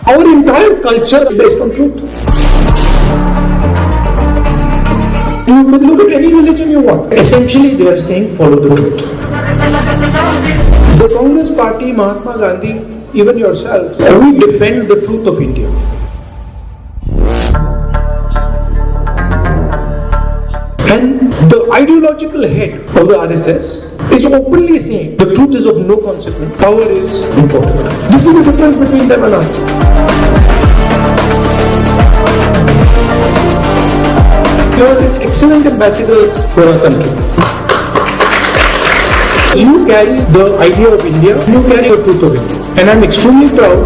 Our entire culture is based on truth. You could look at any religion you want. Essentially, they are saying follow the truth. The Congress Party, Mahatma Gandhi, even yourselves, we defend the truth of India. And the ideological head of the RSS is openly saying the truth is of no consequence. Power is important. This is the difference between them and us. You are excellent ambassadors for our country. You carry the idea of India, you carry the truth of India. And I'm extremely proud.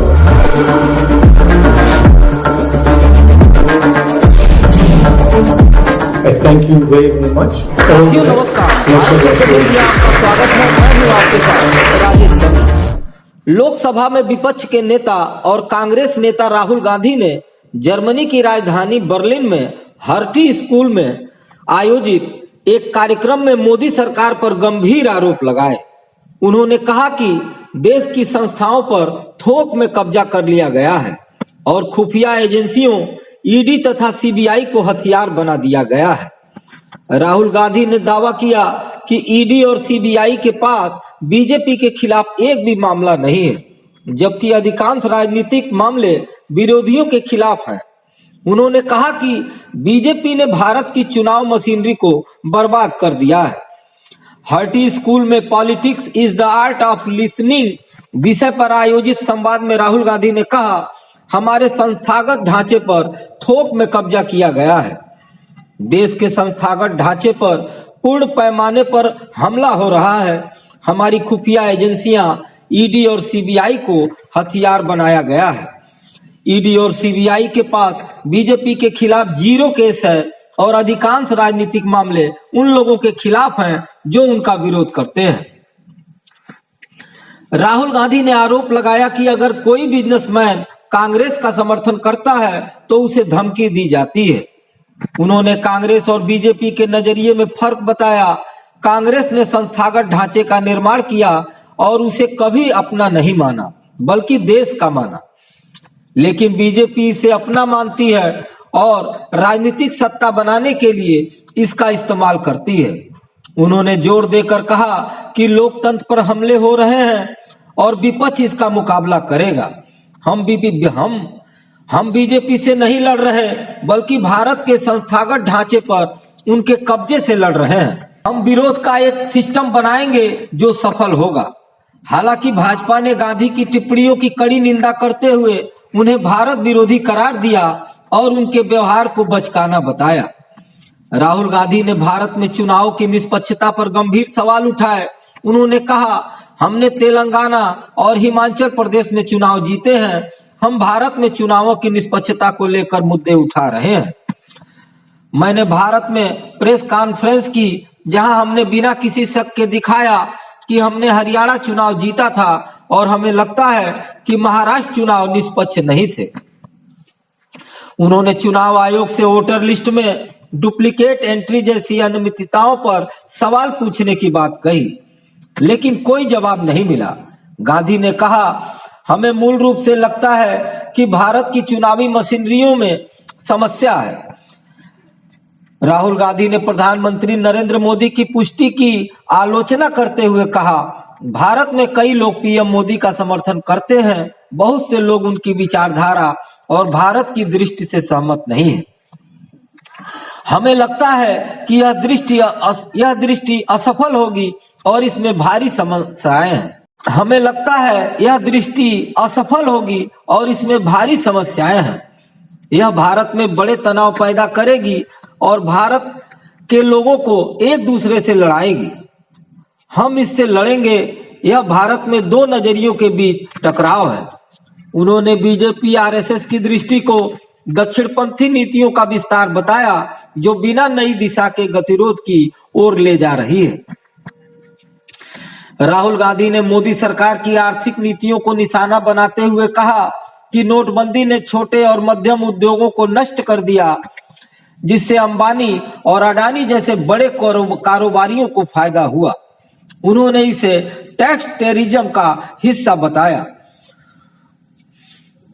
I thank you very, very much. साथियों नमस्कार, Bharat petroleum में आपका स्वागत है। मैं हूं आपके साथ राजेश सैनी। लोकसभा में विपक्ष के नेता और कांग्रेस नेता राहुल गांधी ने जर्मनी की राजधानी बर्लिन में हर्टी स्कूल में आयोजित एक कार्यक्रम में मोदी सरकार पर गंभीर आरोप लगाए। उन्होंने कहा कि देश की संस्थाओं पर थोक में कब्जा कर लिया गया है और खुफिया एजेंसियों ईडी तथा सीबीआई को हथियार बना दिया गया है। राहुल गांधी ने दावा किया कि ईडी और सीबीआई के पास बीजेपी के खिलाफ एक भी मामला नहीं है, जबकि अधिकांश राजनीतिक मामले विरोधियों के खिलाफ हैं। उन्होंने कहा कि बीजेपी ने भारत की चुनाव मशीनरी को बर्बाद कर दिया है। हर्टी स्कूल में politics is the art of listening विषय पर आयोजित संवाद में राहुल गांधी ने कहा, हमारे संस्थागत ढांचे पर थोक में कब्जा किया गया है। देश के संस्थागत ढांचे पर पूर्ण पैमाने पर हमला हो रहा है। हमारी खुफिया एजेंसियां ईडी और सीबीआई को हथियार बनाया गया है। ईडी और सीबीआई के पास बीजेपी के खिलाफ 0 केस है और अधिकांश राजनीतिक मामले उन लोगों के खिलाफ हैं जो उनका विरोध करते हैं। राहुल गांधी ने आरोप लगाया कि अगर कोई बिजनेसमैन कांग्रेस का समर्थन करता है तो उसे धमकी दी जाती है। उन्होंने कांग्रेस और बीजेपी के नजरिए में फर्क बताया। कांग्रेस ने संस्थागत ढांचे का निर्माण किया और उसे कभी अपना नहीं माना, बल्कि देश का माना। लेकिन बीजेपी इसे अपना मानती है और राजनीतिक सत्ता बनाने के लिए इसका इस्तेमाल करती है। उन्होंने जोर देकर कहा कि लोकतंत्र पर हमले हो रहे हैं और विपक्ष इसका मुकाबला करेगा। हम बीजेपी से नहीं लड़ रहे, बल्कि भारत के संस्थागत ढांचे पर उनके कब्जे से लड़ रहे हैं। हम विरोध का एक सिस्टम बनाएंगे जो सफल होगा। हालांकि भाजपा ने गांधी की टिप्पणियों की कड़ी निंदा करते हुए उन्हें भारत विरोधी करार दिया और उनके व्यवहार को बचकाना बताया। राहुल गांधी ने भारत में चुनाव की निष्पक्षता पर गंभीर सवाल उठाए। उन्होंने कहा, हमने तेलंगाना और हिमाचल प्रदेश में चुनाव जीते हैं। हम भारत में चुनावों की निष्पक्षता को लेकर मुद्दे उठा रहे हैं। मैंने भारत में प्रेस कॉन्फ्रेंस की, जहां हमने बिना किसी शक के दिखाया कि हमने हरियाणा चुनाव जीता था और हमें लगता है कि महाराष्ट्र चुनाव निष्पक्ष नहीं थे। उन्होंने चुनाव आयोग से वोटर लिस्ट में डुप्लीकेट एंट्री जैसी अनियमितताओं पर सवाल पूछने की बात कही, लेकिन कोई जवाब नहीं मिला। गांधी ने कहा, हमें मूल रूप से लगता है कि भारत की चुनावी मशीनरियों में समस्या है। राहुल गांधी ने प्रधानमंत्री नरेंद्र मोदी की पुष्टि की आलोचना करते हुए कहा, भारत में कई लोग पीएम मोदी का समर्थन करते हैं। बहुत से लोग उनकी विचारधारा और भारत की दृष्टि से सहमत नहीं है। हमें लगता है कि यह दृष्टि असफल होगी और इसमें भारी समस्याएं हैं। हमें लगता है यह दृष्टि असफल होगी और इसमें भारी समस्याएं हैं। यह भारत में बड़े तनाव पैदा करेगी और भारत के लोगों को एक दूसरे से लड़ाएगी। हम इससे लड़ेंगे। यह भारत में 2 नजरियों के बीच टकराव है। उन्होंने बीजेपी आरएसएस की दृष्टि को दक्षिणपंथी नीतियों का विस्तार बताया, जो बिना नई दिशा के गतिरोध की ओर ले जा रही है। राहुल गांधी ने मोदी सरकार की आर्थिक नीतियों को निशाना बनाते हुए कहा कि नोटबंदी ने छोटे और मध्यम उद्योगों को नष्ट कर दिया, जिससे अंबानी और अडानी जैसे बड़े कारोबारियों को फायदा हुआ। उन्होंने इसे टैक्स टेररिज्म का हिस्सा बताया।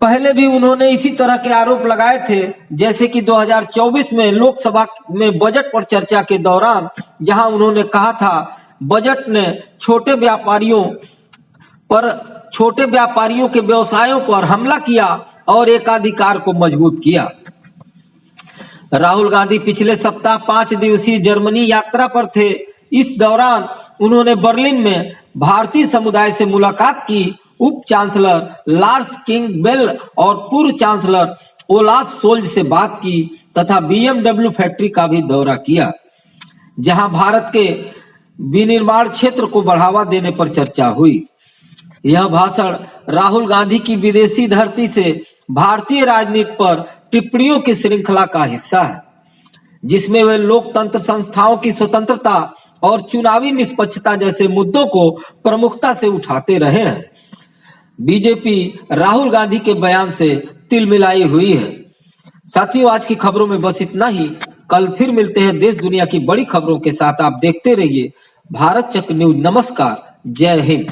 पहले भी उन्होंने इसी तरह के आरोप लगाए थे, जैसे कि 2024 में लोकसभा में बजट पर चर्चा के दौरान, जहां उन्होंने कहा था बजट ने छोटे व्यापारियों के व्यवसायों पर हमला किया और एकाधिकार को मजबूत किया। राहुल गांधी पिछले सप्ताह 5 दिवसीय जर्मनी यात्रा पर थे। इस दौरान उन्होंने बर्लिन में भारतीय समुदाय से मुलाकात की, उप चांसलर लार्स किंगबेल और पूर्व चांसलर ओलाफ सोल्ज से बात की तथा BMW फैक्ट्री का भी दौरा किया, जहां भारत के विनिर्माण क्षेत्र को बढ़ावा देने पर चर्चा हुई। यह भाषण राहुल गांधी की विदेशी धरती से भारतीय राजनीति पर टिप्पणियों की श्रृंखला का हिस्सा है, जिसमें वे लोकतंत्र संस्थाओं की स्वतंत्रता और चुनावी निष्पक्षता जैसे मुद्दों को प्रमुखता से उठाते रहे हैं। बीजेपी राहुल गांधी के बयान से तिलमिलाई हुई है। साथियों, आज की खबरों में बस इतना ही। कल फिर मिलते हैं देश दुनिया की बड़ी खबरों के साथ। आप देखते रहिए भारत चक्र न्यूज। नमस्कार, जय हिंद।